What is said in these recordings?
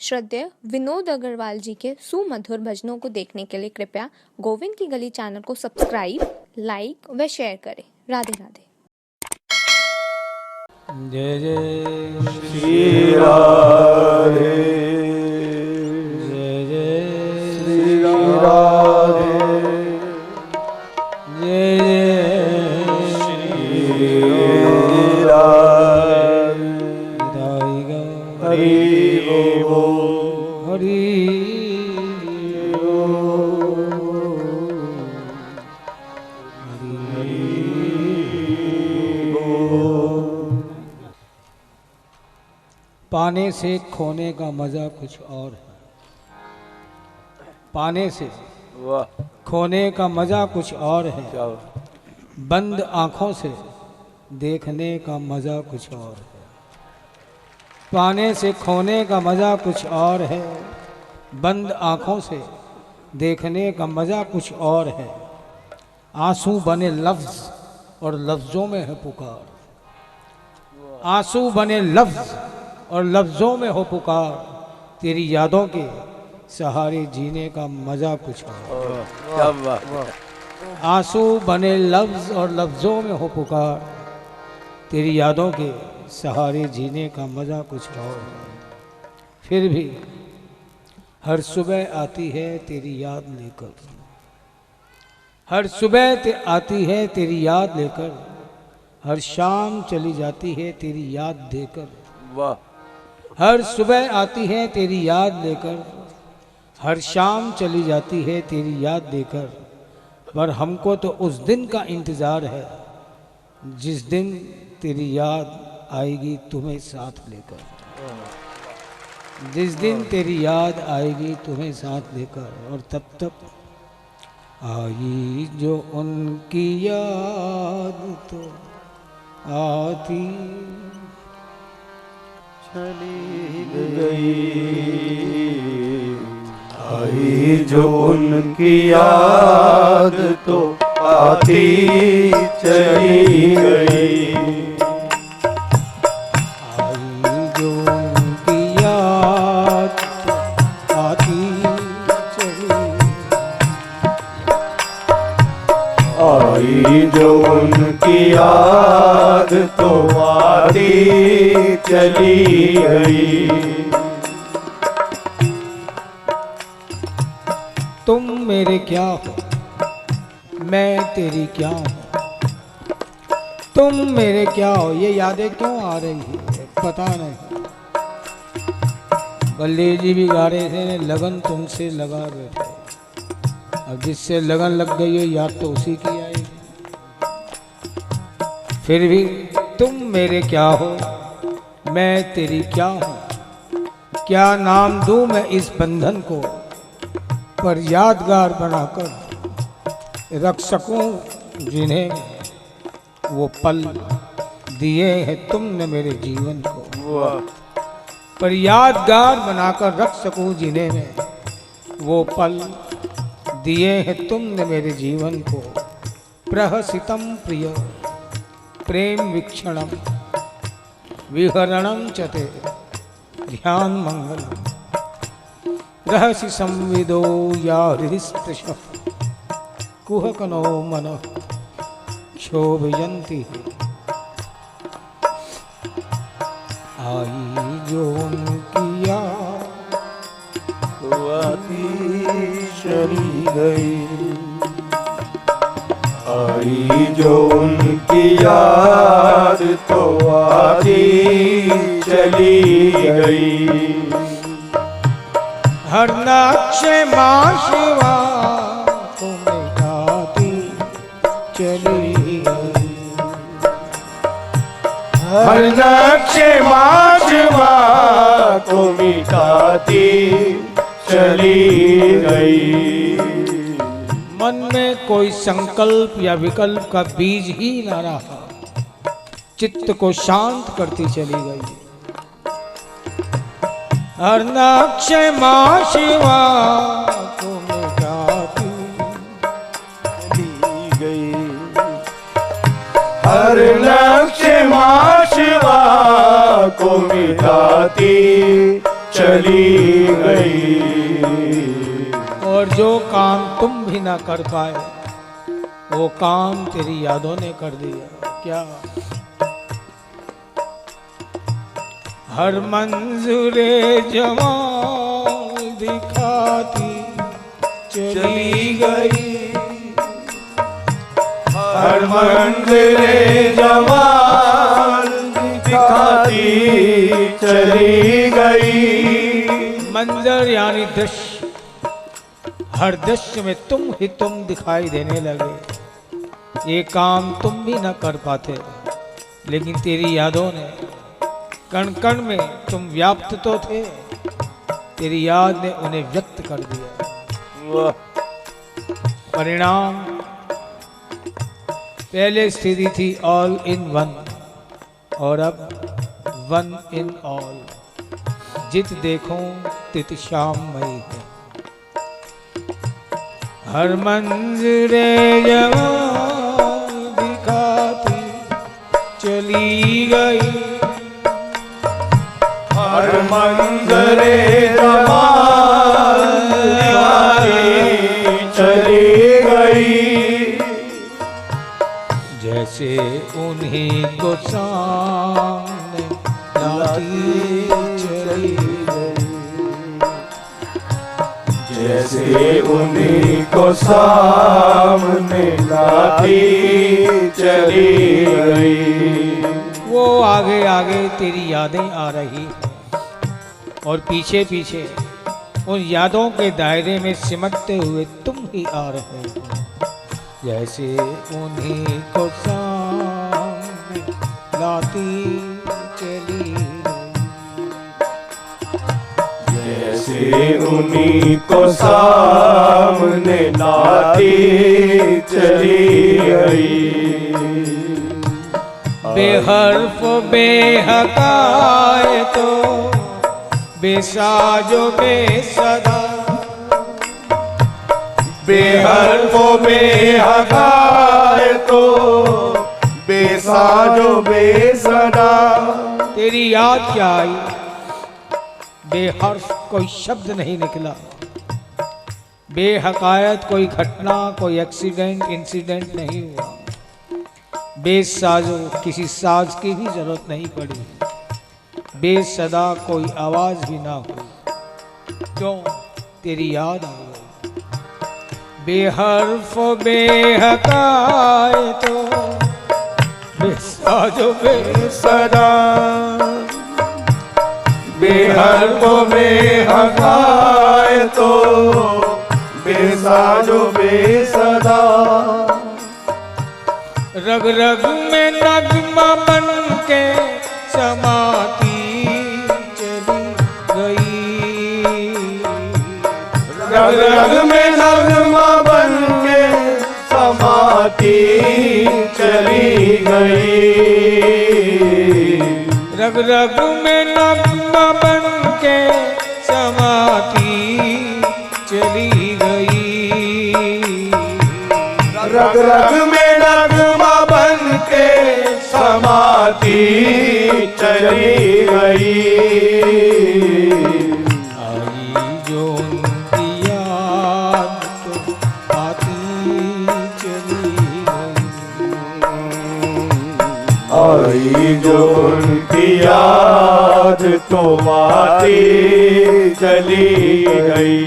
श्रद्धेय विनोद अग्रवाल जी के सुमधुर भजनों को देखने के लिए कृपया गोविंद की गली चैनल को सब्सक्राइब, लाइक व शेयर करें। राधे राधे। जय जय श्री राधे, जय जय श्री राधे, जय जय श्री राधे। हरि बोल, हरि पाने से खोने का मजा कुछ और है। पाने से वाह खोने का मजा कुछ और है। क्या बंद आंखों से देखने का मजा कुछ और है। पाने से खोने का मजा कुछ और है। बंद आंखों से देखने का मजा कुछ और है। आंसू बने लफ्ज और लफ्जों में है पुकार। आंसू बने लफ्ज और लफ्जों में हो पुकार। तेरी यादों के सहारे जीने का मजा कुछ और। क्या बात। आंसू बने लफ्ज और लफ्जों में हो पुकार। तेरी यादों के सहारे जीने का मजा कुछ और है। फिर भी हर सुबह आती है तेरी याद लेकर। हर सुबह आती है तेरी याद लेकर। हर शाम चली जाती है तेरी याद देकर। वाह हर सुबह आती है तेरी याद लेकर। हर शाम चली जाती है तेरी याद देकर। पर हमको तो उस दिन का इंतज़ार है जिस दिन तेरी याद आएगी तुम्हें साथ लेकर। जिस दिन तेरी याद आएगी तुम्हें साथ लेकर। और तब तक आई जो उनकी याद तो आती चली गई। आई जो उनकी याद तो आती चली गई। आई जो उनकी याद तो आती चली। आई जो उनकी याद तो आती चली गई। तुम मेरे क्या हो मैं तेरी क्या हूँ। तुम मेरे क्या हो ये यादें क्यों आ रही है पता नहीं। बल्ले जी भी गा रहे थे लगन तुमसे लगा बैठे। अब जिससे लगन लग गई है याद तो उसी की आएगी। फिर भी तुम मेरे क्या हो मैं तेरी क्या हूँ। क्या नाम दूं मैं इस बंधन को। पर यादगार बनाकर रख सकूं जिन्हें वो पल दिए हैं तुमने मेरे जीवन को। वाह पर यादगार बनाकर रख सकूं जिन्हें मैं वो पल दिए हैं तुमने मेरे जीवन को। प्रहसितम प्रिय प्रेम वीक्षणम विहरणम चते ध्यान मंगलम। रहसि संविदो या हृदिस्पृश कुहकनो मन क्षोभयन्ति। आई जो उनकी याद तो आती चली गई। आई जो उनकी याद तो आती चली गई। हर नक्श माशिवा को मिटाती चली गई। हर नक्श माशवा को मिटाती चली गई। मन में कोई संकल्प या विकल्प का बीज ही ना रहा। चित्त को शांत करती चली गई। हर नक्श माशिवा को मिटाती चली गई। हर नक्श माशवा को मिटाती चली चली गई। और जो काम तुम भी ना कर पाए वो काम तेरी यादों ने कर दिया। क्या हर मंजूरे जमाल दिखाती चली गई, हर मंजिले जमाल दिखाती चली गई। मंजर यानी दृश्य, हर दृश्य में तुम ही तुम दिखाई देने लगे। ये काम तुम भी न कर पाते, लेकिन तेरी यादों ने कण कण में तुम व्याप्त तो थे, तेरी याद ने उन्हें व्यक्त कर दिया। परिणाम पहले स्थिति थी ऑल इन वन और अब वन इन ऑल। जित देखूं तित श्याममयी है। हर मंजरे जमाल दिखाती चली गई, हर मंजरे जमाल दिखाती चली गई। जैसे उन्हीं को सामने लाती चली गई, जैसे उन्हीं को सामने लाती चली गई। वो आगे आगे तेरी यादें आ रही और पीछे पीछे उन यादों के दायरे में सिमटते हुए तुम ही आ रहे हो। जैसे उन्हीं को सामने लाती चली गई, जैसे उन्हीं को सामने लाती चली गई। बेहर्फ बेहकाए तो बेसाजो बेसदा, बेहर्फ बेहकाए तो बेसाजो बेसदा। तेरी याद क्या आई? बेहर्फ कोई शब्द नहीं निकला, बेहकायत कोई घटना कोई एक्सीडेंट इंसिडेंट नहीं हुआ, बेसाजो किसी साज की भी जरूरत नहीं पड़ी, बेसदा कोई आवाज भी ना हुई। क्यों? तेरी याद आ गई। बेहर्फ बेहकाए तो बेसाजो बेसदा, बेहर्फ बेहकाए तो बेसाजो बेसदा। रग रग में नगमा बन के समाती चली गई, रग रग में नगमा बन के समाती चली गई। रग रग में नगमा बन के समाती चली गई, रग रग में नगमा बन के समाती चली गई। आई जो उनकी याद तो आती चली गई, आई जो उनकी याद तो आती चली गई।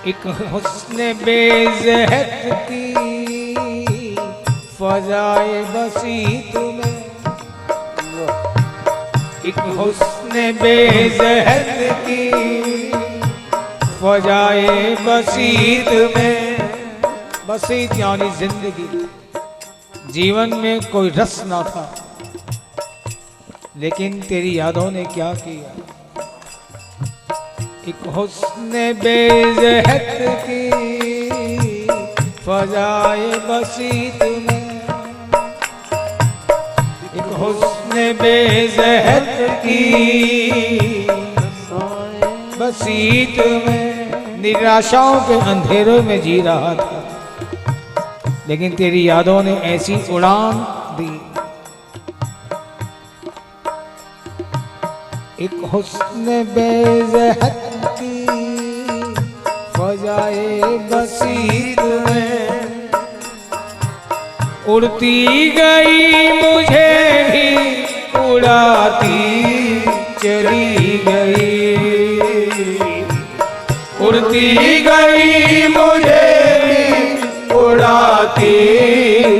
एक हुस्न बेज़हत की फजाए बसी तुम्हें, एक हुस्न बेज़हत की फजाए बसीत में। बसीत यानी जिंदगी, जीवन में कोई रस ना था, लेकिन तेरी यादों ने क्या किया। एक हुस्न बेज़हत की फजाए बसीत में, एक हुस्न बेज़हत की बसीत में। निराशाओं के अंधेरों में जी रहा था, लेकिन तेरी यादों ने ऐसी उड़ान दी एक हुस्न बेज़हत की फजाए बसीत में उड़ती गई मुझे भी उड़ाती चली गई, उड़ती गई मुझे भी उड़ाती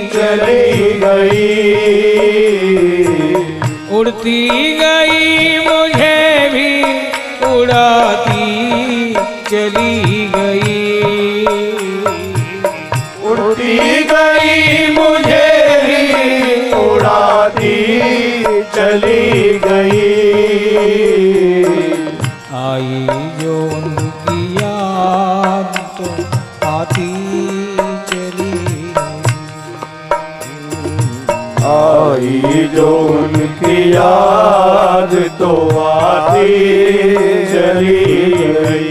चली गई, उड़ती गई मुझे भी उड़ाती चली गई, उड़ती गई मुझे भी उड़ाती चली गई। आई जो उनकी याद तो आती चली गई, आई जो उनकी याद तो आती चली गई।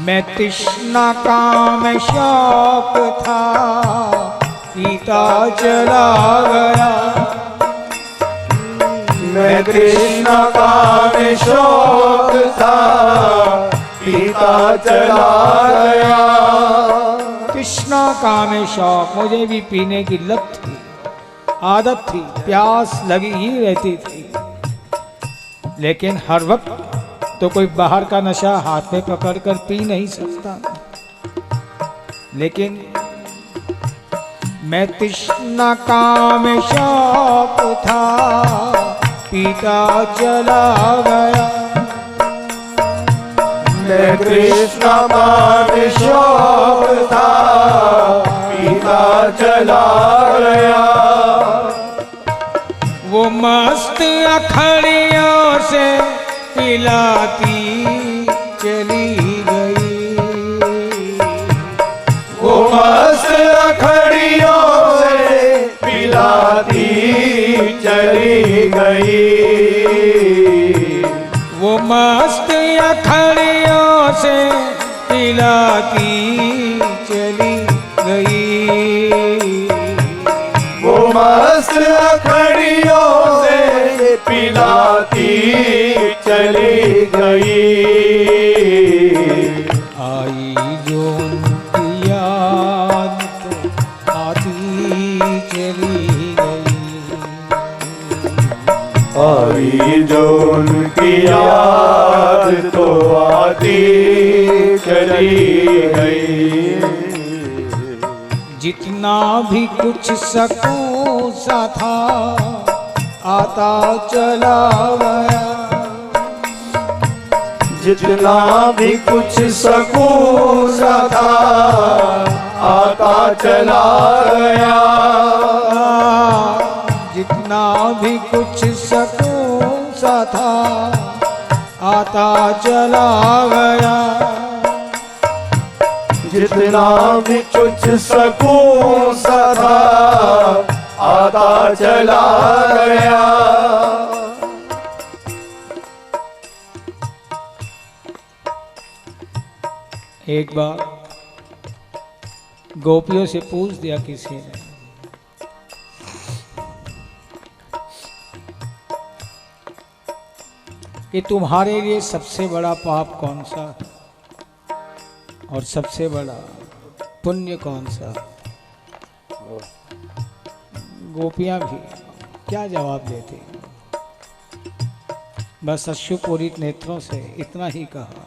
मैं तृष्णा काम शौक था पीता चला गया, मैं कृष्ण का में शौक था पीता चला गया, तृष्णा काम शौक मुझे भी पीने की लत थी, आदत थी, प्यास लगी ही रहती थी, लेकिन हर वक्त तो कोई बाहर का नशा हाथ में पकड़कर पी नहीं सकता। लेकिन मैं तृष्णा काम शौक था पीता चला गया, मैं कृष्ण का में शौक था पीता चला गया, वो मस्त अखड़ियों से पिलाती चली गई, वो मस्त अखड़ियों से पिलाती चली गई, वो मस्त अखड़ियों से पिलाती चली गई, वो मस्त अखड़ियों से पिलाती चली गई। आई जो उनकी याद तो आती चली गई, आई जो उनकी याद तो आती चली गई, जितना भी कुछ सकूं सा था आता चला गया, जितना भी कुछ सकूं सा था आता चला गया, जितना भी कुछ सकूं सा था आता चला गया, जितना भी कुछ सकूं सा था आता चला गया। एक बार गोपियों से पूछ दिया किसी ने, कि तुम्हारे लिए सबसे बड़ा पाप कौन सा है और सबसे बड़ा पुण्य कौन सा? गोपियां भी क्या जवाब देती, बस अश्रुपूरित नेत्रों से इतना ही कहा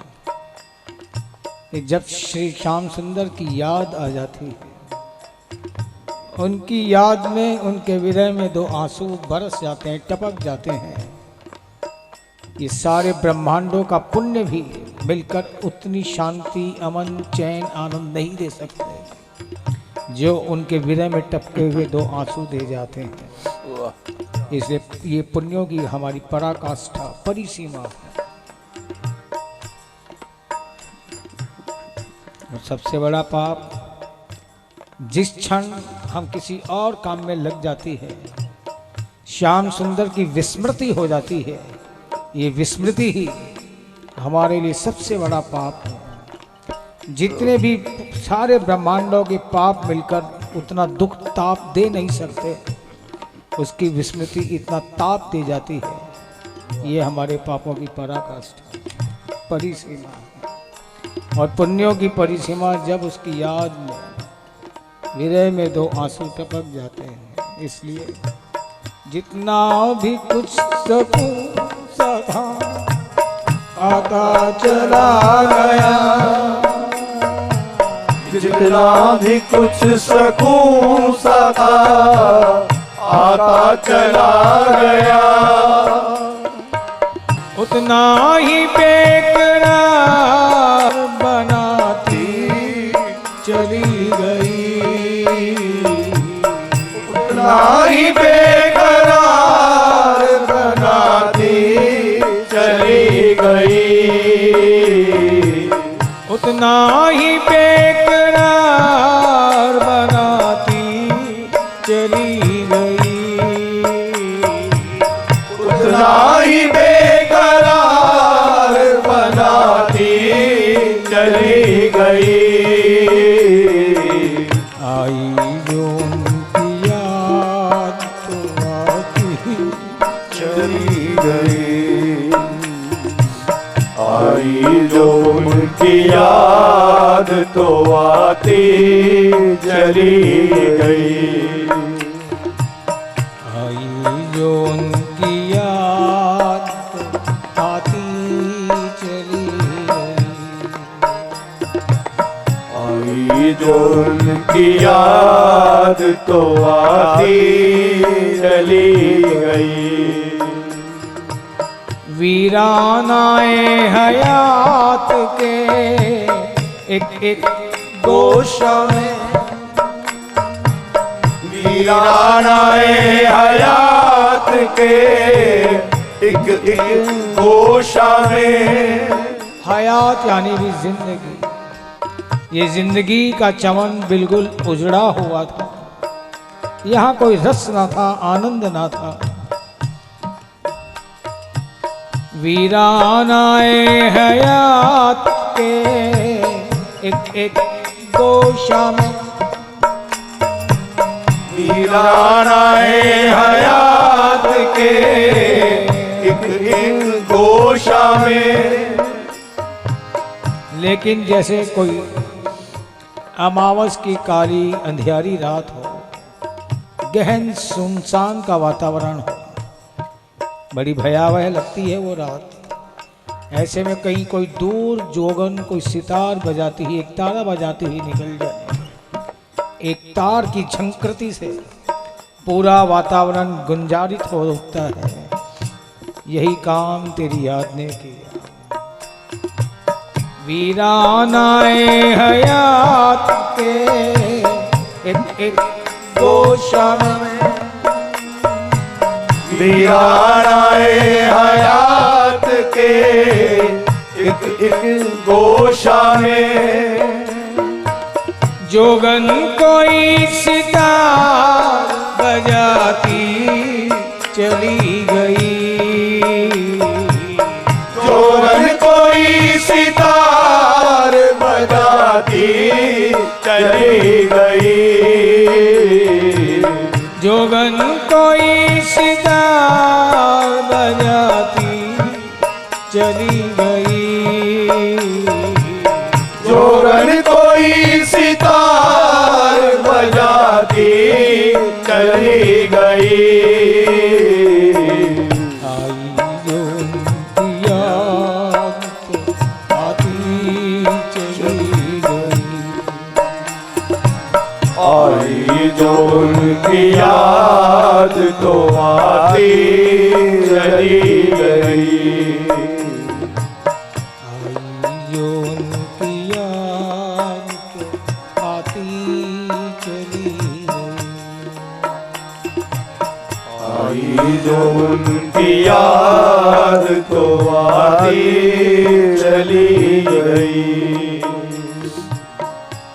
कि जब श्री श्याम सुंदर की याद आ जाती है, उनकी याद में उनके विरह में दो आंसू बरस जाते हैं, टपक जाते हैं, ये सारे ब्रह्मांडों का पुण्य भी मिलकर उतनी शांति, अमन, चैन, आनंद नहीं दे सकते जो उनके विरह में टपके हुए दो आंसू दे जाते हैं। इसलिए ये पुण्यों की हमारी पराकाष्ठा, परिसीमा है। और सबसे बड़ा पाप, जिस क्षण हम किसी और काम में लग जाती है, श्याम सुंदर की विस्मृति हो जाती है, ये विस्मृति ही हमारे लिए सबसे बड़ा पाप है। जितने भी सारे ब्रह्मांडों के पाप मिलकर उतना दुख ताप दे नहीं सकते, उसकी विस्मृति इतना ताप दे जाती है ये हमारे पापों की पराकाष्ठा परिसीमा है। और पुण्यों की परिसीमा जब उसकी याद में विरह में दो आंसू टपक जाते हैं। इसलिए जितना भी कुछ सकूं सधा आता चला गया, जितना भी कुछ सकूं सदा आता चला गया, उतना ही बेकरार बनाती चली गई, उतना ही बेकरार बनाती चली गई, उतना ही बेकरार बनाती चली गई, उतना ही बेकरार बनाती चली गई। आई जो उनकी याद तो आती चली गई, आई जो उनकी याद तो आती चली गई, आई जो उनकी याद तो आती चली गई, आई जो उनकी याद तो आती चली गई। वीरानाए हयात के एक एक गोशा में, वीरानाए हयात के एक एक गोशा में, हयात यानी भी जिंदगी, ये जिंदगी का चमन बिल्कुल उजड़ा हुआ था। यहाँ कोई रस ना था, आनंद ना था। वीरानाए हयात के एक एक गोशा में, वीरानाए हयात के एक एक गोशा में, लेकिन जैसे कोई अमावस की काली अंधियारी रात हो, गहन सुनसान का वातावरण हो, बड़ी भयावह लगती है वो रात। ऐसे में कहीं कोई दूर जोगन कोई सितार बजाती हुई, एक तारा बजाती हुई निकल जाए, एक तार की झंकृति से पूरा वातावरण गुंजारित हो उठता है। यही काम तेरी याद ने किया। वीरानाए हयात के एक एक गोशा में, वीरानाए हयात के एक एक गोशा में, जोगन कोई सितार बजाती चली गई, जोगन कोई सितार बजाती चली गई, जोगन कोई सितार बजाती चली गई, जोगन कोई सितार बजाती चली गई। आई जो उनकी याद तो आती चली गई, आई जो उनकी याद तो आती चली गई, आई जो उनकी याद तो आती चली गई, आई जो उनकी याद तो आती चली गई।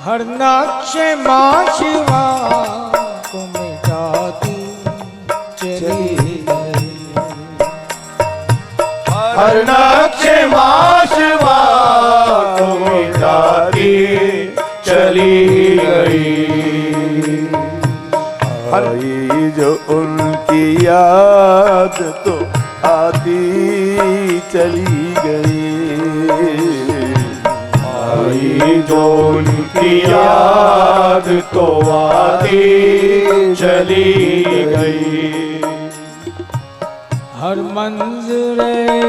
हर नक्श माशवा को मिटाती चली गई, हर नक्श माशवा को मिटाती चली गई, आई जो उनकी की याद तो आती चली गई, आई जो उनकी याद तो आती चली गई। हर मंज़िल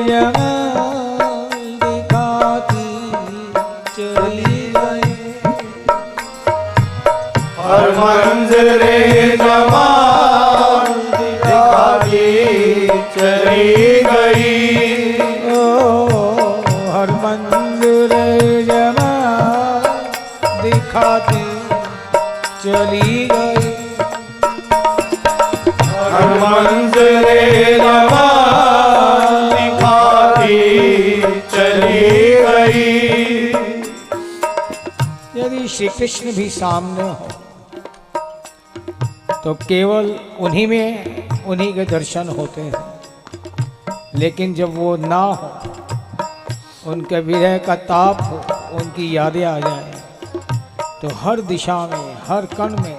जमाल दिखाती चली गई, हर मंज़िल जमाल दिखाती चली गई, ओ हर मंज़िल जमाल दिखाती चली गई, हर मंज़िल जमाल दिखाती चली गई। यदि श्री कृष्ण भी सामने हो तो केवल उन्हीं में उन्हीं के दर्शन होते हैं, लेकिन जब वो ना हो, उनके विरह का ताप हो, उनकी यादें आ जाए तो हर दिशा में, हर कण में,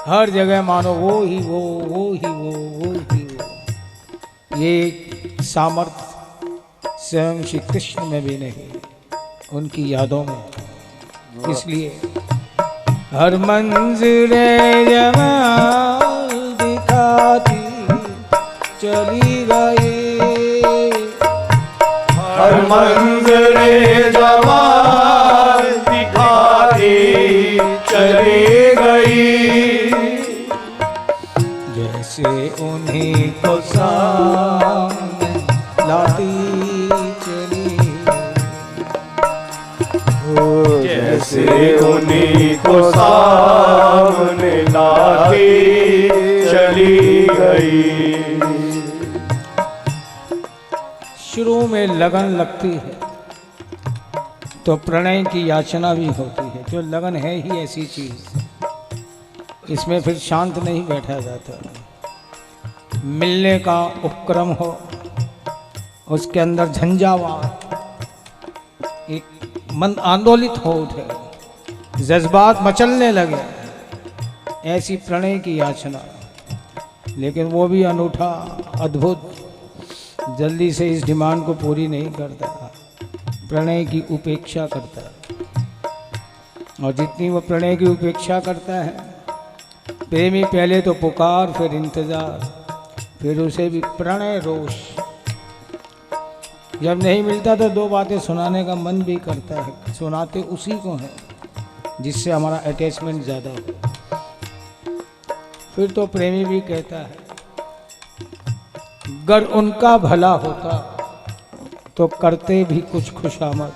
हर जगह मानो वो ही वो, वो ही वो, वो ही वो। ये सामर्थ्य स्वयं श्री कृष्ण में भी नहीं, उनकी यादों में। इसलिए हर मंज़िल जमाल दिखाती चली गई, हर मंज़िल जमाल दिखाती चली गई, जैसे उन्हीं को सामने लाती चली, जैसे उन्हीं को सामने लाती चली गई। शुरू में लगन लगती है तो प्रणय की याचना भी होती है। जो लगन है ही ऐसी चीज, इसमें फिर शांत नहीं बैठा जाता। मिलने का उपक्रम हो, उसके अंदर झंझावात, एक मन आंदोलित हो उठे, जज्बात मचलने लगे, ऐसी प्रणय की याचना। लेकिन वो भी अनूठा, अद्भुत, जल्दी से इस डिमांड को पूरी नहीं करता, प्रणय की उपेक्षा करता है। और जितनी वो प्रणय की उपेक्षा करता है, प्रेमी पहले तो पुकार, फिर इंतजार, फिर उसे भी प्रणय रोष। जब नहीं मिलता तो दो बातें सुनाने का मन भी करता है, सुनाते उसी को है जिससे हमारा अटैचमेंट ज़्यादा हो। फिर तो प्रेमी भी कहता है, गर उनका भला होता तो करते भी कुछ खुशामद,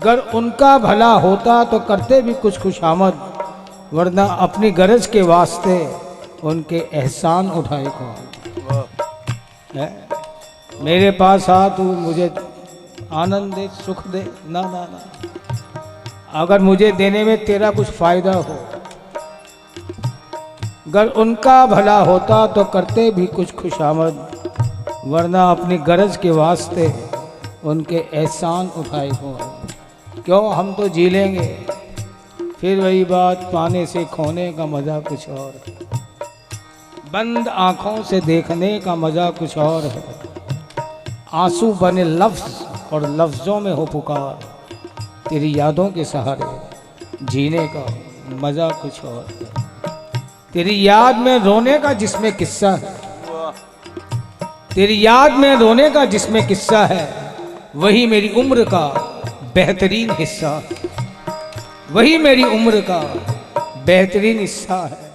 गर उनका भला होता तो करते भी कुछ खुशामद, वरना अपनी गरज के वास्ते उनके एहसान उठाए कौन। मेरे पास आ, तू मुझे आनंद दे, सुख दे, ना ना ना, अगर मुझे देने में तेरा कुछ फायदा हो। गर उनका भला होता तो करते भी कुछ खुशामद, वरना अपनी गरज के वास्ते उनके एहसान उठाए कौन। क्यों, हम तो जी लेंगे, फिर वही बात, पाने से खोने का मज़ा कुछ और है, बंद आँखों से देखने का मज़ा कुछ और है। आंसू बने लफ्ज़ और लफ्ज़ों में हो पुकार, तेरी यादों के सहारे जीने का मज़ा कुछ और है। तेरी याद में रोने का जिसमें किस्सा है, तेरी याद में रोने का जिसमें किस्सा है, वही मेरी उम्र का बेहतरीन हिस्सा, वही मेरी उम्र का बेहतरीन हिस्सा है।